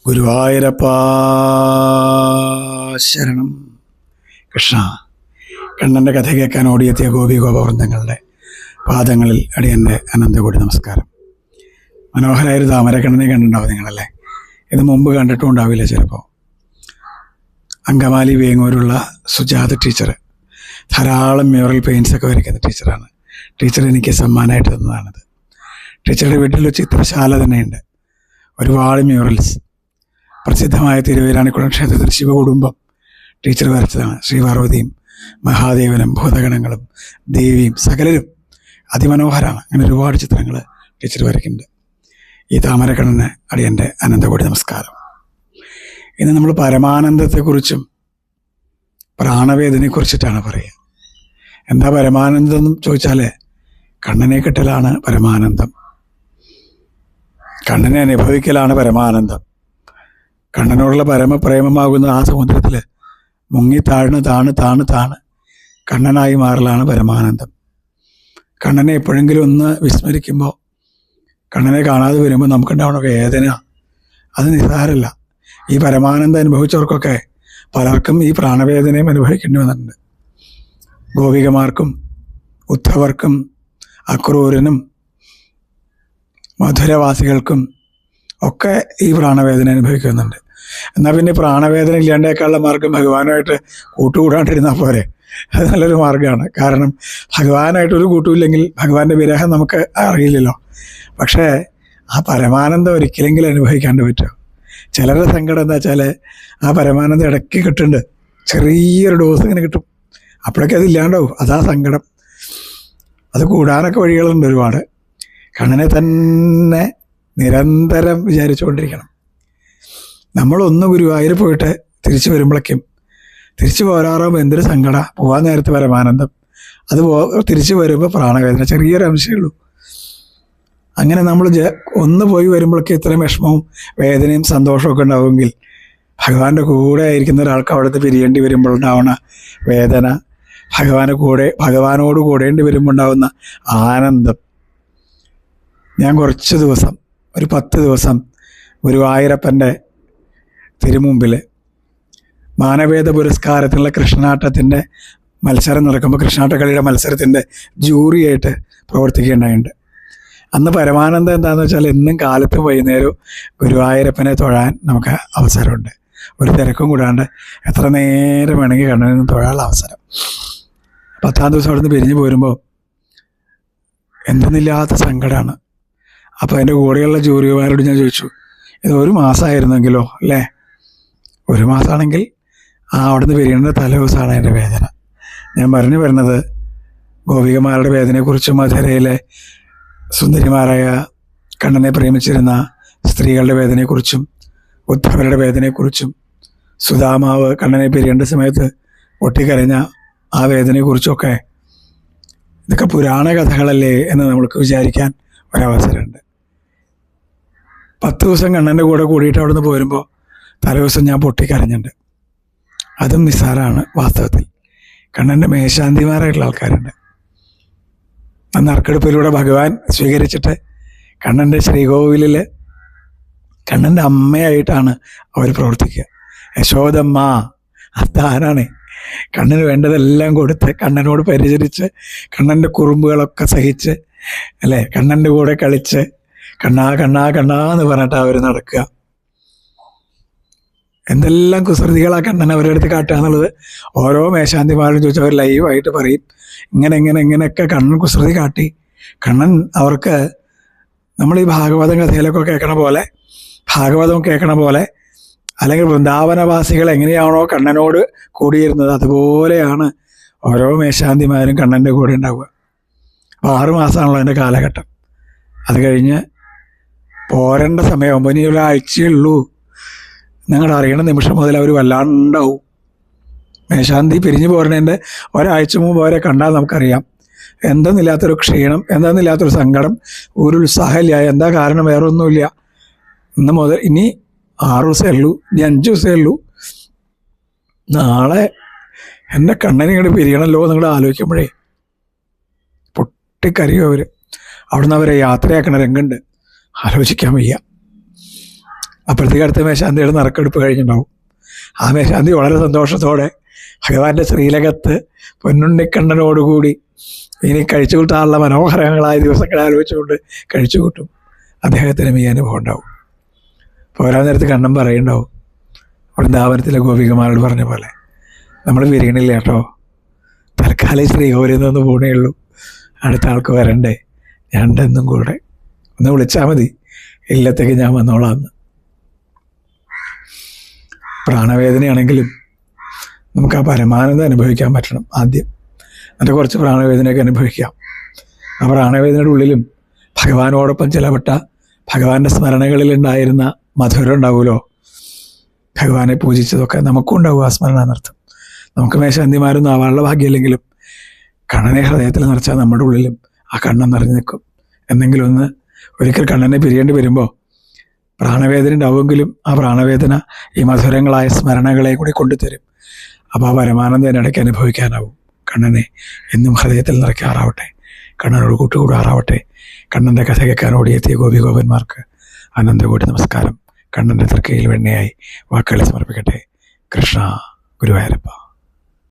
ഗുരുവായൂരപ്പാ ശരണം. കൃഷ്ണ, കണ്ണൻ്റെ കഥ കേൾക്കാൻ ഓടിയെത്തിയ ഗോപി ഗോപവൃന്ദങ്ങളുടെ പാദങ്ങളിൽ അടിയൻ്റെ അനന്തകോടി നമസ്കാരം. മനോഹരമായൊരു താമരക്കണ്ണനെ കണ്ടിട്ടുണ്ടാവും നിങ്ങളല്ലേ? ഇത് മുമ്പ് കണ്ടിട്ടും ഉണ്ടാവില്ല ചിലപ്പോൾ. അങ്കമാലി വേങ്ങൂരുള്ള സുജാത ടീച്ചർ ധാരാളം മ്യൂറൽ പെയിൻസൊക്കെ വരയ്ക്കുന്ന ടീച്ചറാണ്. ടീച്ചർ എനിക്ക് സമ്മാനമായിട്ട് തന്നതാണിത്. ടീച്ചറുടെ വീട്ടിലൊരു ചിത്രശാല തന്നെയുണ്ട്, ഒരുപാട് മ്യൂറൽസ്. പ്രസിദ്ധമായ തിരുവേരാണിക്കുളം ക്ഷേത്രത്തിൽ ശിവകുടുംബം ടീച്ചർ വരച്ചതാണ്. ശ്രീപാർവതിയും മഹാദേവനും ഭൂതഗണങ്ങളും ദേവിയും സകലരും അതിമനോഹരമാണ്. അങ്ങനെ ഒരുപാട് ചിത്രങ്ങൾ ടീച്ചർ വരയ്ക്കുന്നുണ്ട്. ഈ താമരക്കണ്ണന് അടിയൻ്റെ അനന്തകോടി നമസ്കാരം. ഇന്ന് നമ്മൾ പരമാനന്ദത്തെക്കുറിച്ചും പ്രാണവേദനയെക്കുറിച്ചിട്ടാണ് പറയുക. എന്താ പരമാനന്ദം എന്ന് ചോദിച്ചാൽ, കണ്ണനെ കിട്ടലാണ് പരമാനന്ദം, കണ്ണനെ അനുഭവിക്കലാണ് പരമാനന്ദം. കണ്ണനോടുള്ള പരമപ്രേമമാകുന്ന ആ സമുദ്രത്തിൽ മുങ്ങി താഴ്ന്ന് താണ് കണ്ണനായി മാറലാണ് പരമാനന്ദം. കണ്ണനെ എപ്പോഴെങ്കിലും ഒന്ന് വിസ്മരിക്കുമ്പോൾ, കണ്ണനെ കാണാതെ വരുമ്പോൾ നമുക്കുണ്ടാവുന്ന വേദന അത് നിസ്സാരമല്ല. ഈ പരമാനന്ദം അനുഭവിച്ചവർക്കൊക്കെ പലർക്കും ഈ പ്രാണവേദനയും അനുഭവിക്കേണ്ടി വന്നിട്ടുണ്ട്. ഗോപികമാർക്കും ഉദ്ധവർക്കും അക്രൂരനും മധുരവാസികൾക്കും ഒക്കെ ഈ പ്രാണവേദന അനുഭവിക്കുന്നുണ്ട്. എന്നാൽ പിന്നെ പ്രാണവേദന ഇല്ലാണ്ടേക്കാളുള്ള മാർഗം ഭഗവാനുമായിട്ട് കൂട്ടുകൂടാണ്ടിരുന്നാൽ പോരെ. അത് നല്ലൊരു മാർഗ്ഗമാണ്. കാരണം ഭഗവാനായിട്ടൊരു കൂട്ടുമില്ലെങ്കിൽ ഭഗവാന്റെ വിരഹം നമുക്ക് അറിയില്ലല്ലോ. പക്ഷേ ആ പരമാനന്ദം ഒരിക്കലെങ്കിലും അനുഭവിക്കാണ്ട് പറ്റുമോ? ചിലരുടെ സങ്കടം എന്താ വെച്ചാൽ, ആ പരമാനന്ദം ഇടയ്ക്ക് കിട്ടുന്നുണ്ട്, ചെറിയൊരു ഡോസ് ഇങ്ങനെ കിട്ടും, അപ്പോഴൊക്കെ അതില്ലാണ്ടാവും. അതാ സങ്കടം. അത് കൂടാനൊക്കെ വഴികളുണ്ട് ഒരുപാട്. കണ്ണനെ തന്നെ നിരന്തരം വിചാരിച്ചുകൊണ്ടിരിക്കണം. നമ്മളൊന്ന് ഗുരുവായൂർ പോയിട്ട് തിരിച്ചു വരുമ്പോഴേക്കും, തിരിച്ചു പോരാറാകുമ്പോൾ എന്തൊരു സങ്കട. പോകാൻ നേരത്ത് പരമാനന്ദം, അത് തിരിച്ചു വരുമ്പോൾ പ്രാണവേദന, ചെറിയൊരു അംശമേ ഉള്ളൂ. അങ്ങനെ നമ്മൾ ഒന്ന് പോയി വരുമ്പോഴേക്കും ഇത്രയും വിഷമവും വേദനയും സന്തോഷമൊക്കെ ഉണ്ടാവുമെങ്കിൽ, ഭഗവാന്റെ കൂടെ ആയിരിക്കുന്ന ഒരാൾക്ക് അവിടുത്തെ പിരിയേണ്ടി വരുമ്പോഴുണ്ടാവുന്ന വേദന, ഭഗവാനോട് കൂടേണ്ടി വരുമ്പോൾ ഉണ്ടാവുന്ന ആനന്ദം. ഞാൻ കുറച്ച് ദിവസം, ഒരു 10 ദിവസം ഗുരുവായൂരപ്പൻ്റെ തിരുമുമ്പിൽ മാനവേദ പുരസ്കാരത്തിനുള്ള കൃഷ്ണനാട്ടത്തിൻ്റെ മത്സരം നടക്കുമ്പോൾ, കൃഷ്ണനാട്ടക്കളിയുടെ മത്സരത്തിൻ്റെ ജൂറിയായിട്ട് പ്രവർത്തിക്കേണ്ടതുണ്ട്. അന്ന് പരമാനന്ദം എന്താണെന്ന് വെച്ചാൽ, എന്നും കാലത്തും വൈകുന്നേരവും ഗുരുവായൂരപ്പനെ തൊഴാൻ നമുക്ക് അവസരമുണ്ട്. ഒരു തിരക്കും കൂടാണ്ട് എത്ര നേരം വേണമെങ്കിൽ കണ്ണനിൽ നിന്ന് തൊഴാനുള്ള അവസരം. 10-ാം ദിവസം അവിടെ നിന്ന് പിരിഞ്ഞു പോരുമ്പോൾ എന്തെന്നില്ലാത്ത സങ്കടമാണ്. അപ്പോൾ എൻ്റെ കൂടെയുള്ള ജൂറിമാരോട് ഞാൻ ചോദിച്ചു, ഇത് 1 മാസമായിരുന്നെങ്കിലോ അല്ലേ? 1 മാസമാണെങ്കിൽ അവിടെ നിന്ന് പിരിയേണ്ട തലേ ദിവസമാണ് എൻ്റെ വേദന. ഞാൻ പറഞ്ഞു വരുന്നത് ഗോപികമാരുടെ വേദനയെക്കുറിച്ചും മധുരയിലെ സുന്ദരിമാരായ കണ്ണനെ പ്രേമിച്ചിരുന്ന സ്ത്രീകളുടെ വേദനയെക്കുറിച്ചും ഉദ്ധവരുടെ വേദനയെക്കുറിച്ചും സുധാമാവ് കണ്ണനെ പിരിയേണ്ട സമയത്ത് ഒട്ടിക്കരഞ്ഞ ആ വേദനയെക്കുറിച്ചൊക്കെ, ഇതൊക്കെ പുരാണ കഥകളല്ലേ എന്ന് നമ്മൾക്ക് വിചാരിക്കാൻ ഒരവസരമുണ്ട്. 10 ദിവസം കണ്ണൻ്റെ കൂടെ കൂടിയിട്ട് അവിടെ നിന്ന് പോരുമ്പോൾ തലേ ദിവസം ഞാൻ പൊട്ടിക്കരഞ്ഞിട്ടുണ്ട്. അതും നിസ്സാരമാണ് വാസ്തവത്തിൽ. കണ്ണൻ്റെ മേശാന്തിമാരായിട്ടുള്ള ആൾക്കാരുണ്ട്. അന്ന് നറുക്കെടുപ്പിലൂടെ ഭഗവാൻ സ്വീകരിച്ചിട്ട് കണ്ണൻ്റെ ശ്രീകോവിലിൽ കണ്ണൻ്റെ അമ്മയായിട്ടാണ് അവർ പ്രവർത്തിക്കുക. യശോദമ്മ അതാരാണ് കണ്ണന് വേണ്ടതെല്ലാം കൊടുത്ത്, കണ്ണനോട് പരിചരിച്ച്, കണ്ണൻ്റെ കുറുമ്പുകളൊക്കെ സഹിച്ച് അല്ലേ, കണ്ണൻ്റെ കൂടെ കളിച്ച് കണ്ണാ കണ്ണാ കണ്ണാ എന്ന് പറഞ്ഞിട്ട് അവർ നടക്കുക. എന്തെല്ലാം കുസൃതികളാ കണ്ണൻ അവരുടെ അടുത്ത് കാട്ടുക എന്നുള്ളത് ഓരോ മേശാന്തിമാരും ചോദിച്ചാൽ അവർ ലൈവായിട്ട് പറയും. ഇങ്ങനെയൊക്കെ കണ്ണൻ കുസൃതി കാട്ടി. കണ്ണൻ അവർക്ക് നമ്മൾ ഈ ഭാഗവതം കഥയിലൊക്കെ ഭാഗവതം കേൾക്കണ പോലെ അല്ലെങ്കിൽ വൃന്ദാവനവാസികൾ എങ്ങനെയാണോ കണ്ണനോട് കൂടിയിരുന്നത്, അതുപോലെയാണ് ഓരോ മേശാന്തിമാരും കണ്ണൻ്റെ കൂടെ ഉണ്ടാവുക. അപ്പോൾ 6 മാസമാണല്ലോ അതിൻ്റെ കാലഘട്ടം. അത് കഴിഞ്ഞ് പോരേണ്ട സമയമാകുമ്പോൾ ഇനി ഒരാഴ്ചയേ ഉള്ളൂ. നിങ്ങളുടെ അറിയണ നിമിഷം മുതൽ അവർ വല്ലാണ്ടാവും. മേശാന്തി പിരിഞ്ഞു പോരണേൻ്റെ ഒരാഴ്ച മുമ്പ് അവരെ കണ്ടാൽ നമുക്കറിയാം എന്തെന്നില്ലാത്തൊരു ക്ഷീണം, എന്തെന്നില്ലാത്തൊരു സങ്കടം, ഒരു ഉത്സാഹമില്ല. എന്താ കാരണം? വേറെ ഒന്നുമില്ല. ഇന്ന് മുതൽ ഇനി 6 ദിവസമേ ഉള്ളൂ, ഇനി 5 ദിവസമേ ഉള്ളൂ, നാളെ എൻ്റെ കണ്ണനെ ഇങ്ങോട്ട് പിരിയണമല്ലോ നിങ്ങൾ ആലോചിക്കുമ്പോഴേ പൊട്ടിക്കരയും അവർ. അവിടുന്ന് അവരെ യാത്രയാക്കണ രംഗുണ്ട്, ആലോചിക്കാൻ വയ്യ. അപ്പോഴത്തേക്ക് അടുത്ത മേശാന്തിയുടെ നറുക്കെടുപ്പ് കഴിഞ്ഞിട്ടുണ്ടാവും. ആ മേശാന്തി വളരെ സന്തോഷത്തോടെ ഭഗവാന്റെ ശ്രീലകത്ത് പൊന്നുണ്ണിക്കണ്ണനോടുകൂടി ഇനി കഴിച്ചു കൂട്ടാനുള്ള മനോഹരങ്ങളായ ദിവസങ്ങളെ ആലോചിച്ചുകൊണ്ട് കഴിച്ചു കൂട്ടും. അദ്ദേഹത്തിനും ഈ അനുഭവം ഉണ്ടാവും. പോരാ നേരത്ത് കണ്ണൻ പറയുണ്ടാവും, വൃന്ദാവനത്തിലെ ഗോപികമാരോട് പറഞ്ഞ പോലെ, നമ്മൾ വിരിയണില്ല കേട്ടോ, തൽക്കാലം ശ്രീകോവിലിൽ നിന്ന് പോണേ ഉള്ളൂ, അടുത്ത ആൾക്ക് വരണ്ടേ, ഞാൻ എന്നും കൂടെ ഒന്ന് വിളിച്ചാൽ മതി, ഇല്ലത്തേക്ക് ഞാൻ വന്നോളാമെന്ന്. പ്രാണവേദനയാണെങ്കിലും നമുക്ക് ആ പരമാനന്ദം അനുഭവിക്കാൻ പറ്റണം ആദ്യം. എന്നിട്ട് കുറച്ച് പ്രാണവേദനയൊക്കെ അനുഭവിക്കാം. ആ പ്രാണവേദനയുടെ ഉള്ളിലും ഭഗവാനോടൊപ്പം ചിലപ്പെട്ട ഭഗവാന്റെ സ്മരണകളിലുണ്ടായിരുന്ന മധുരം ഉണ്ടാവുമല്ലോ, ഭഗവാനെ പൂജിച്ചതൊക്കെ നമുക്കും ഉണ്ടാവും ആ സ്മരണ എന്നർത്ഥം. നമുക്ക് മേശാന്തിമാരൊന്നും ആവാനുള്ള ഭാഗ്യമില്ലെങ്കിലും കണ്ണനെ ഹൃദയത്തിൽ നിറച്ചാൽ നമ്മുടെ ഉള്ളിലും ആ കണ്ണൻ നിറഞ്ഞു നിൽക്കും. എന്തെങ്കിലും ഒന്ന് ഒരിക്കൽ കണ്ണനെ പിരിയേണ്ടി വരുമ്പോൾ പ്രാണവേദന ഉണ്ടാവുമെങ്കിലും ആ പ്രാണവേദന ഈ മധുരങ്ങളായ സ്മരണകളെ കൂടി കൊണ്ടുതരും. അപ്പോൾ ആ പരമാനന്ദം ഇടയ്ക്ക് അനുഭവിക്കാനാവും. കണ്ണനെ എന്നും ഹൃദയത്തിൽ നിറയ്ക്കാറാവട്ടെ, കണ്ണനോട് കൂട്ടുകൂടാറാവട്ടെ. കണ്ണൻ്റെ കഥ കേൾക്കാൻ ഓടിയെത്തിയ ഗോപികോപന്മാർക്ക് അനന്തകോടി നമസ്കാരം. കണ്ണൻ്റെ തൃക്കയിൽ വെണ്ണയായി വാക്കുകളെ സമർപ്പിക്കട്ടെ. കൃഷ്ണ ഗുരുവായൂരപ്പ.